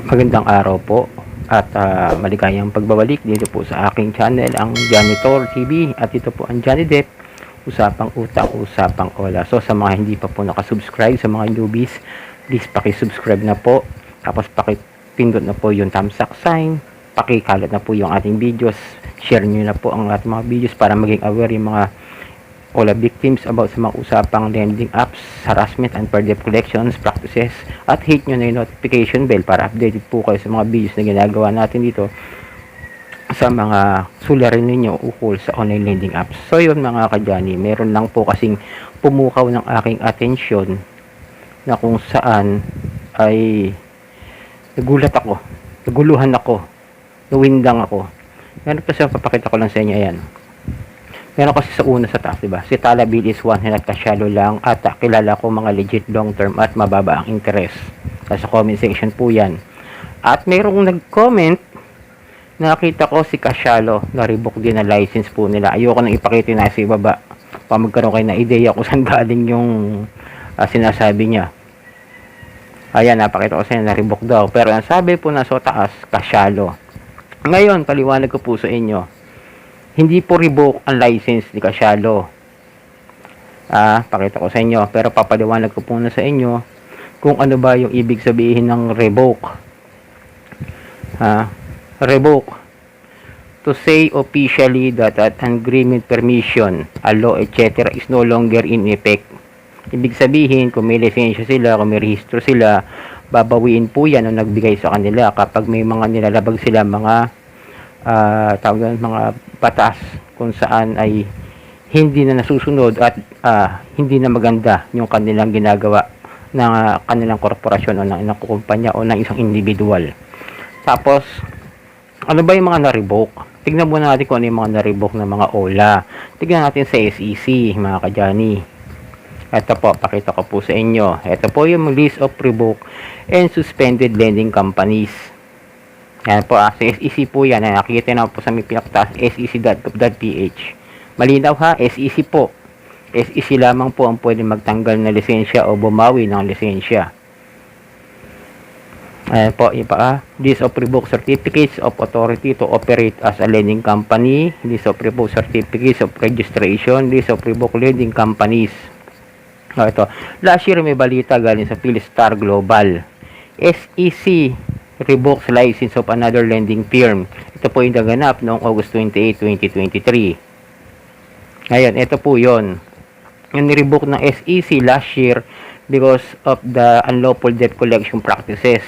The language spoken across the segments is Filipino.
Magandang araw po at maligayang pagbabalik dito po sa aking channel, ang Janitor TV, at ito po ang Johnny Depp, usapang utang, usapang ola. So sa mga hindi pa po nakasubscribe, sa mga newbies, please pakisubscribe na po, tapos pakipindot na po yung thumbs up sign, pakikalat na po yung ating videos, share nyo na po ang ating mga videos para maging aware yung mga OLA victims about sa mga usapang lending apps, harassment, unfair debt collections practices, at hit nyo na yung notification bell para updated po kayo sa mga videos na ginagawa natin dito sa mga suliranin ninyo ukol sa online lending apps. So yun mga kadyani, meron lang po kasing pumukaw ng aking atensyon na kung saan ay nagulat ako, naguluhan ako, nawindang ako. Meron pa siya, papakita ko lang sa inyo. Ayan, meron kasi sa una sa taas, diba? Si Tala Bill is one na nagkasyalo lang at kilala ko mga legit long term at mababa ang interest. Sa comment section po yan. At merong nag-comment, nakita ko si Kasyalo na revoke din na license po nila. Ayoko nang ipakita na sa ibaba para magkaroon kayo na ideya kung saan galing yung sinasabi niya. Ayan, napakita ko sa inyo na revoke daw. Pero ang sabi po na sa taas, Kasyalo. Ngayon, paliwanag ko po sa inyo. Hindi po revoke ang license ni Kasyalo. Pakita ko sa inyo. Pero papaliwanag ko po na sa inyo kung ano ba yung ibig sabihin ng revoke. Revoke. To say officially that an agreement, permission, a law, etc. is no longer in effect. Ibig sabihin, kung may lisensya sila, kung may rehistro sila, babawiin po yan o nagbigay sa kanila kapag may mga nilalabag sila, mga mga batas kung saan ay hindi na nasusunod at hindi na maganda yung kanilang ginagawa ng kanilang korporasyon o ng kumpanya o ng isang individual. Tapos, ano ba yung mga na-revoke? Tignan muna natin kung ano yung mga na-revoke na mga OLA. Tignan natin sa SEC, mga kadyani. Ito po, pakita ko po sa inyo. Ito po yung list of revoked and suspended lending companies. Yan po, sa SEC po yan. Nakikita na po sa may pinakataas, sec.gov.ph. Malinaw ha, SEC po. SEC lamang po ang pwede magtanggal ng lisensya o bumawi ng lisensya. Ayan po, iba list of revoked certificates of authority to operate as a lending company, list of revoked certificates of registration, list of revoked lending companies. Ito, last year may balita galing sa Philstar Global. SEC revokes license of another lending firm. Ito po yung naganap noong August 28, 2023. Ngayon, ito po yun. Yung nirevoke ng SEC last year because of the unlawful debt collection practices.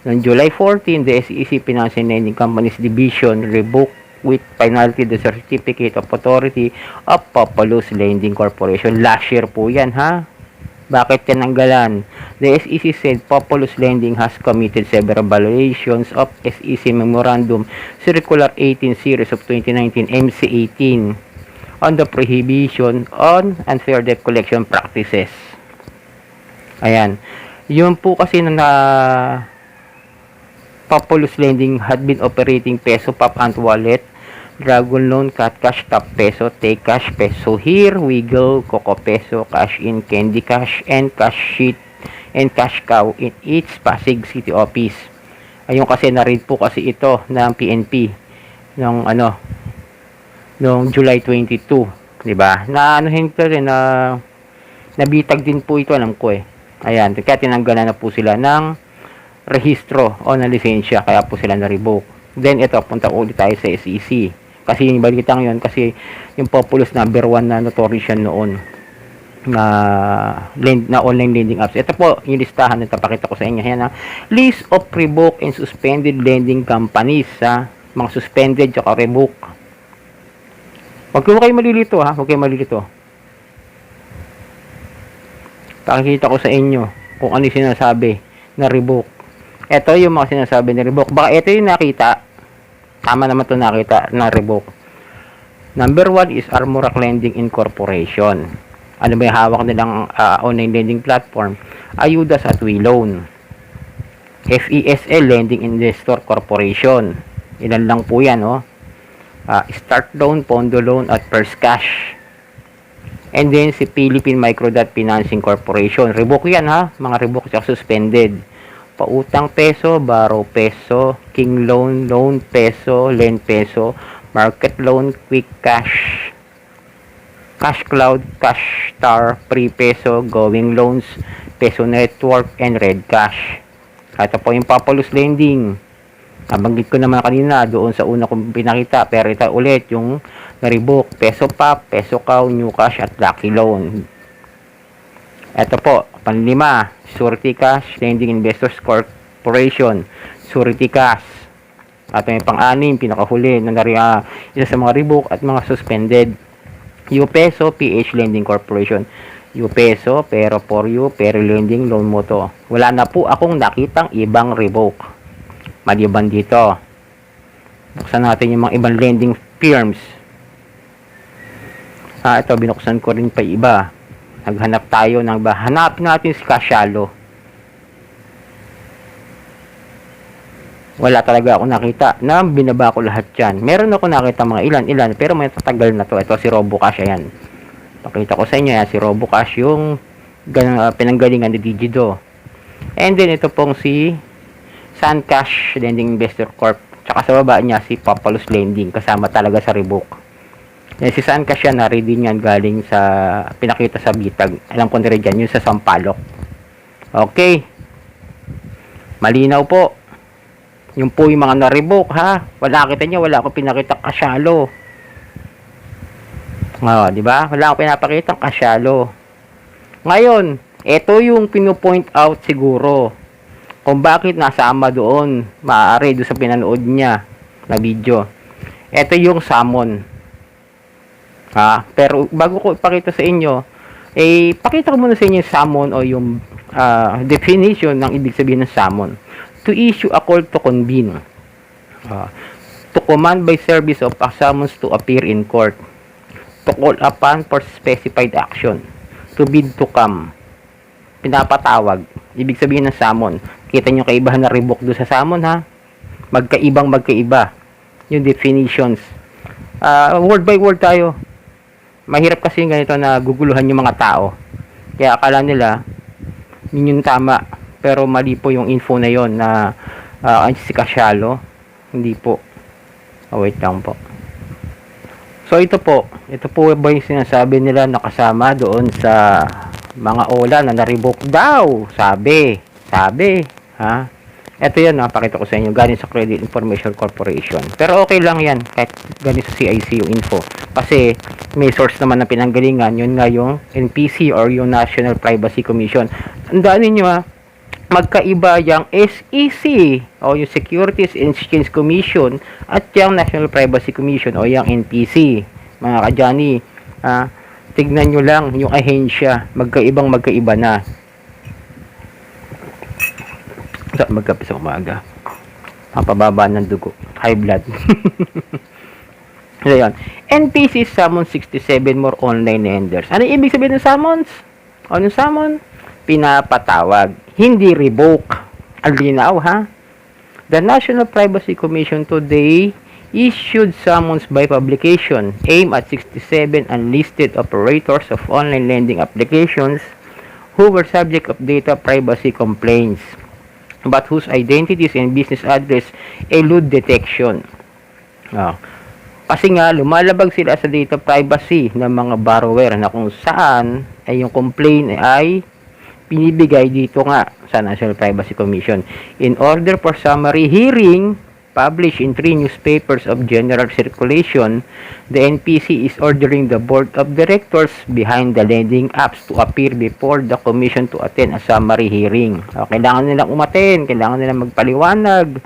Noong July 14, the SEC Finance and Lending Companies Division revoked with penalty the certificate of authority of Populous Lending Corporation. Last year po yan, ha? Bakit tinanggalan? The SEC said Populous Lending has committed several violations of SEC Memorandum Circular 18 Series of 2019 MC18 on the prohibition on unfair debt collection practices. Ayan. Yun po kasi na Populous Lending had been operating Peso Pop and Wallet, Dragon Loan, Cat Cash, Tap Peso, Take Cash, Peso Here, Wiggle, Coco Peso, Cash In, Candy Cash, and Cash Sheet, and Cash Cow in each Pasig City Office. Ayun kasi na-read po kasi ito ng PNP noong July 22, di ba? Na nabitag din po ito, alam ko eh. Ayan, kaya tinanggalan na po sila ng rehistro o na lisensya, kaya po sila na-revoke. Then ito, punta ulit tayo sa SEC. Kasi yung balitang yun, kasi yung Populous number 1 na notorious yan noon na online lending apps. Ito po, yung listahan na pakita ko sa inyo. Yan, list of revoked and suspended lending companies. Mga suspended at revoke. Huwag kayo malilito, ha? Huwag kayo malilito. Pakikita ko sa inyo kung ano yung sinasabi na revoke. Ito yung mga sinasabi na revoke. Baka ito yung nakita. Tama naman ito nakita na revoke. Number 1 is Armorak Lending Incorporation. Ano ba yung hawak nilang online lending platform? Ayudas at WeLoan. FESL Lending Investor Corporation. Ilan lang po yan, oh. Start Loan, Pondo Loan at First Cash. And then si Philippine Microdot Financing Corporation. Revoke yan, ha? Mga revoke at suspended. pautang peso, borrow peso, king loan, loan peso, lend peso, market loan, quick cash, cash cloud, cash star, free peso, going loans, peso network, and red cash. Ito po yung Populous Lending. Nabanggit ko naman kanina doon sa una kong pinakita, pero ito ulit yung na-revoke, peso pop, peso cow, new cash, at lucky loan. Ito po, panlima, Surety Cash, Lending Investors Corporation, Surety Cash. At may pang-anim, pinakahuli, na isa sa mga revoke at mga suspended. U-Peso, PH Lending Corporation. U-Peso, pero for you, pero lending loan mo to. Wala na po akong nakitang ibang revoke. Maliban dito. Buksan natin yung mga ibang lending firms. Ito, binuksan ko rin pa iba. Naghanap tayo ng hanapin natin si Casialo. Wala talaga ako nakita na binaba ko lahat yan. Meron ako nakita mga ilan, pero may tatagal na to. Ito si Robocash, ayan. Pakita ko sa inyo, yan, si Robocash, yung pinanggalingan ni Digido. And then, ito pong si Suncash Lending Investor Corp. Tsaka sa baba niya, si Populous Lending, kasama talaga sa revoke. Yan, si Suncash yan, na-ready niyan galing sa, pinakita sa Bitag. Alam ko na rin dyan, yun sa Sampaloc. Okay. Malinaw po. Yung po yung mga na-revoke, ha? Wala kita niya, wala ako pinakita Casialo. Di ba? Wala akong pinapakita Casialo. Ngayon, ito yung pinu-point out siguro kung bakit nasama doon, maaari doon sa pinanood niya na video. Ito yung summon. Pero bago ko ipakita sa inyo, pakita ko muna sa inyo yung summon o yung definition ng ibig sabihin ng summon. To issue a call to convene. To command by service of a summons to appear in court. To call upon for specified action. To bid to come. Pinapatawag. Ibig sabihin ng summon. Kita nyo kaibahan na revoke doon sa summon, ha? Magkaiba. Yung definitions. Word by word tayo. Mahirap kasi yung ganito na guguluhan yung mga tao. Kaya akala nila, yun yung tama. Pero mali po yung info na yon na si Casialo. Hindi po. Wait lang po. So ito po ba yung sinasabi nila nakasama doon sa mga OLA na na-revoke daw? Sabi, ha? Ito yan, pakita ko sa inyo, galing sa Credit Information Corporation. Pero okay lang yan, kahit galing sa CIC yung info. Kasi may source naman na pinanggalingan, yun nga yung NPC or yung National Privacy Commission. Tandaan ninyo, ha? Magkaiba yung SEC o yung Securities and Exchange Commission at yung National Privacy Commission o yung NPC. Mga kadyani, tignan nyo lang yung ahensya, magkaiba na. Magkape sa umaga, mapababa ng dugo, high blood. So yun, NPC summon 67 more online lenders. Ano ibig sabihin ng summons? Ano summon? Pinapatawag, hindi revoke. Ang linaw, ha? The National Privacy Commission today issued summons by publication aimed at 67 unlisted operators of online lending applications who were subject of data privacy complaints, but whose identities and business address elude detection. Kasi nga, lumalabag sila sa data privacy ng mga borrower na kung saan ay yung complaint ay pinibigay dito nga sa National Privacy Commission. In order for summary hearing published in 3 newspapers of general circulation, the NPC is ordering the Board of Directors behind the lending apps to appear before the Commission to attend a summary hearing. Kailangan nilang umattend, kailangan nilang magpaliwanag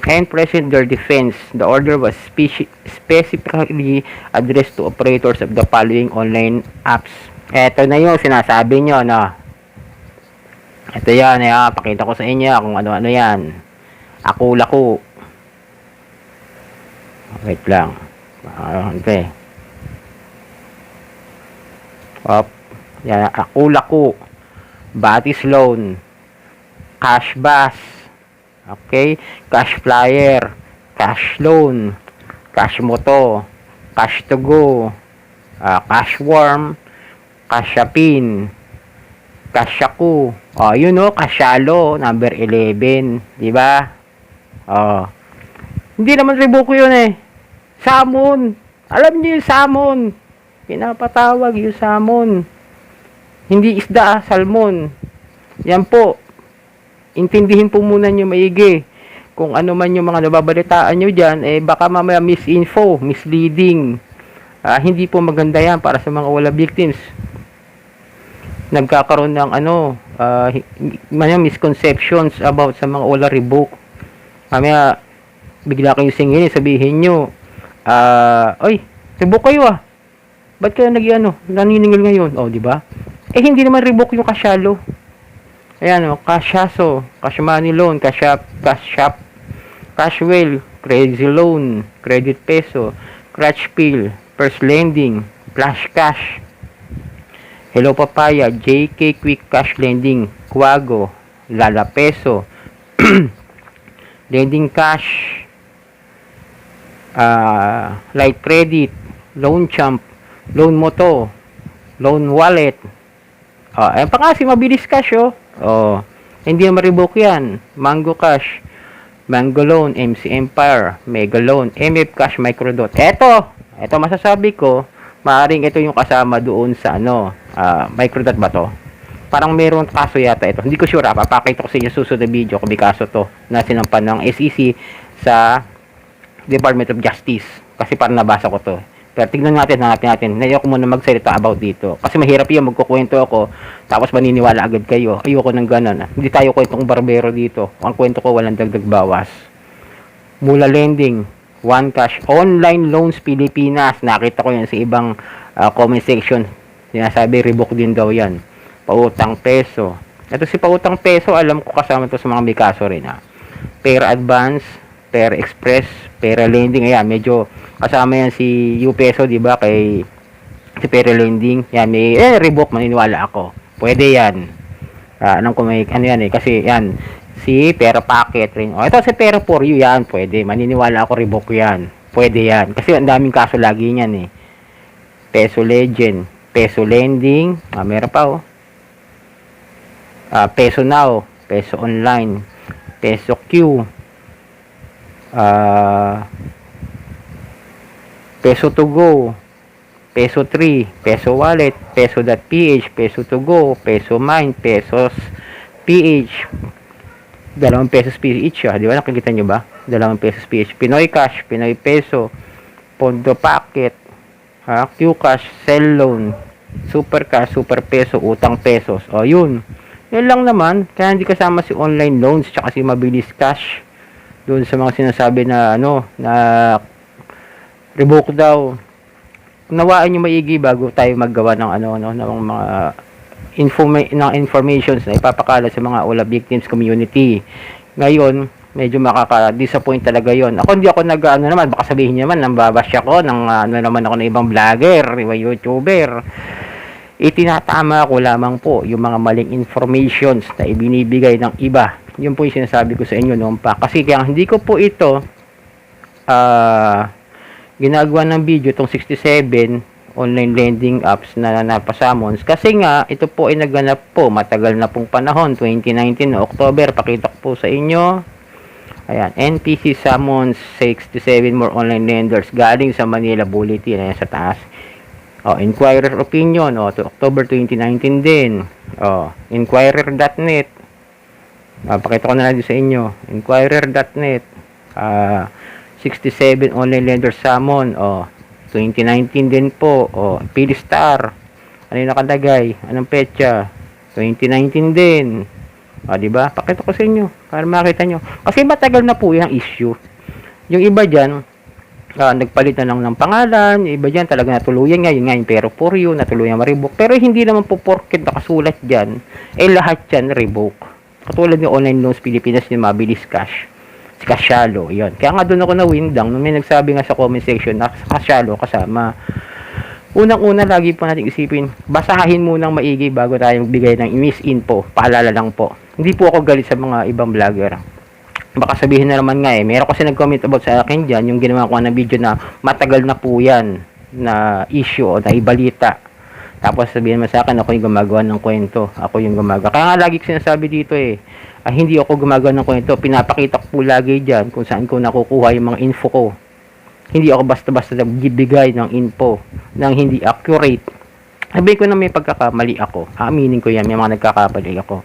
and present their defense. The order was specifically addressed to operators of the following online apps. Ito na yung sinasabi nyo, no? Ito yan, pakita ko sa inyo kung ano-ano yan. Ako-lako. Wait lang. Okay. Yan, ako-lako. Batis loan. Cash bus. Okay? Cash flyer. Cash loan. Cash moto. Cash to go. Cash worm. Cashapin, Kasyaku. Yun o, Kasyalo, number 11. Diba? Hindi naman Reebok yun eh. Salmon. Alam niyo yung salmon. Pinapatawag yung salmon. Hindi isda, salmon. Yan po. Intindihin po muna nyo maigi. Kung ano man yung mga nababalitaan nyo dyan, baka mamaya misinfo, misleading. Hindi po maganda yan para sa mga wala victims. Nagkakaroon ng misconceptions about sa mga wala Reebok. Mamaya, bigla kayong singilin, sabihin nyo, oy, Reebok kayo ba't kayo naniningil ngayon? Di ba? Hindi naman Reebok yung Kasyalo. Ayan Kasyaso, Cash Money Loan, Cash Shop, Cashwell, Crazy Loan, Credit Peso, Crutch Pill, First Lending, Flash Cash, Hello Papaya, JK Quick Cash Lending, Quago, Lala Peso, Lending Cash, Light Credit, Loan Champ, Loan Moto, Loan Wallet. Ayan pa kasi mabilis cash hindi na ma-revoke yan. Mango Cash, Mango Loan, MC Empire, Mega Loan, MF Cash, Microdot. Ito masasabi ko, maaaring ito yung kasama doon sa Microdot ba to? Parang meron kaso yata ito. Hindi ko sure, papakita ko sa inyo susunod na video kung may kaso to na sinampan ng SEC sa Department of Justice. Kasi parang nabasa ko to. Pero tignan natin, hanapin natin. Ayoko muna magsalita about dito. Kasi mahirap yun, magkukwento ako, tapos maniniwala agad kayo. Ayoko ng ganun. Hindi tayo kwentong barbero dito. Ang kwento ko, walang dagdag bawas. Mula Lending, One Cash, Online Loans Pilipinas. Nakita ko yan sa ibang comment section. Sinasabi, Reebok din daw yan. Pautang Peso. Ito si Pautang Peso, alam ko kasama to sa mga may kaso rin. Pera Advance, Pera Express, Pera Lending. Ayan, medyo kasama yan si U-Peso, di ba? Kay si Pera Lending. Yan, may Reebok, maniniwala ako. Pwede yan. Alam ko may yan kasi yan si Pera Packet rin. Ito si Pera For You yan, pwede. Maniniwala ako Reebok yan. Pwede yan. Kasi ang daming kaso lagi niyan Peso Legend, Peso Lending, meron pa Peso Now, Peso Online, Peso Q, Peso To Go, Peso 3, Peso Wallet, Peso.ph, Peso To Go, Peso Mine, Pesos PH, 2 pesos PH di ba? Nakikita nyo ba? 2 pesos PH, Pinoy Cash, Pinoy Peso, Pondo Packet, Qcash, Cell Loan, Super Cash, Super Peso, Utang Pesos. Yun lang naman. Kaya hindi kasama si Online Loans tsaka si Mabilis Cash doon sa mga sinasabi na na revoke daw. Nawaan nyo maigi bago tayo maggawa ng ng mga informations na ipapakalat sa mga OLA victims community. Ngayon, medyo makaka-disappoint talaga yon. Hindi ako naman, baka sabihin niyo naman, nambabash ako ng naman ako ng ibang vlogger, YouTuber. Itinatama ko lamang po yung mga maling informations na ibinibigay ng iba. Yun po yung sinasabi ko sa inyo noon pa. Kasi kaya hindi ko po ito ginagawa ng video itong 67 online lending apps na napasummons. Kasi nga, ito po ay naganap po matagal na pong panahon, 2019 October. Pakita ko po sa inyo. Ayan, NPC summons 67 more online lenders galing sa Manila Bulletin. Ayan sa taas. Inquirer opinion, to October 2019 din. Inquirer.net. Pakita ko na lang sa inyo. Inquirer.net. 67 online lenders summon. 2019 din po. Philstar. Ano yung nakadagay? Anong petsa? 2019 din. Di ba? Pakita ko sa inyo para makita nyo. Kasi matagal na po yung issue. Yung iba dyan, nagpalit na lang ng pangalan. Yung iba dyan talaga natuluyan nga. Yun nga yung Pero For You, natuluyan ma-revoke. Pero hindi naman po porket nakasulat dyan. Lahat dyan revoke. Katulad ng Online Loans Pilipinas yung Mabilis Cash. Si Kasyalo, yun. Kaya nga doon ako na-windang nung may nagsabi nga sa comment section na Kasyalo kasama. Unang-una, lagi po natin isipin, basahin munang maigi bago tayo magbigay ng misinfo. Paalala lang po. Hindi po ako galit sa mga ibang vlogger. Baka sabihin na naman nga meron kasi nag-comment about sa akin dyan, yung ginawa ko na video na matagal na po yan na issue o na ibalita. Tapos sabihin mo sa akin, ako yung gumagawa ng kwento. Ako yung gumagawa. Kaya nga lagi ko sinasabi dito hindi ako gumagawa ng kwento. Pinapakita ko po lagi dyan kung saan ko nakukuha yung mga info ko. Hindi ako basta-basta nagbibigay ng info nang hindi accurate. Sabihin ko na may pagkakamali ako. Aminin ko yan, may mga nagkakamali ako.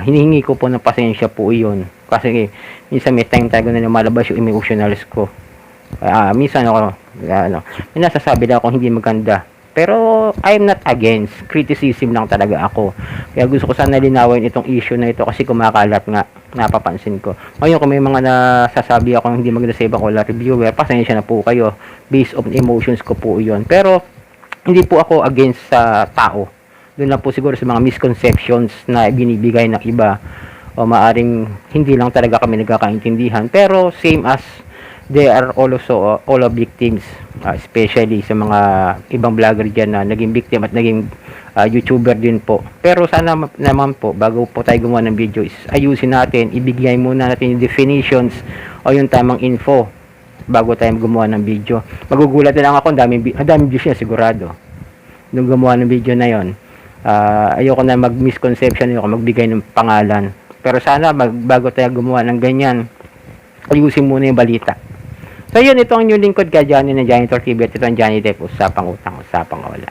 Hinihingi ko po ng pasensya po yun. Kasi minsan may time tayo na lumalabas yung emotionals ko. Minsan may nasasabi lang ako hindi maganda. Pero I'm not against. Criticism lang talaga ako. Kaya gusto ko sana linawin itong issue na ito kasi kumakalat nga. Napapansin ko. Ngayon kung may mga nasasabi ako hindi maganda sa ibang wala reviewer, pasensya na po kayo. Based on emotions ko po yun. Pero hindi po ako against sa tao. Doon lang po siguro sa mga misconceptions na binibigay ng iba. O maaring hindi lang talaga kami nagkakaintindihan. Pero same as they are also all of victims, especially sa mga ibang vlogger dyan na naging victim at naging YouTuber din po. Pero sana naman po, bago po tayo gumawa ng video, is ayusin natin, ibigay muna natin yung definitions o yung tamang info bago tayo gumawa ng video. Magugulat na lang ako, ang daming views niya sigurado nung gumawa ng video na yon. Ayoko na mag-misconception, ayoko magbigay ng pangalan. Pero sana bago tayo gumawa ng ganyan, ayusin muna yung balita. So yun, ito ang new lingkod ka, Johnny ng Janitor TV at ito ang Johnny Depp, usapang utang, usapang wala.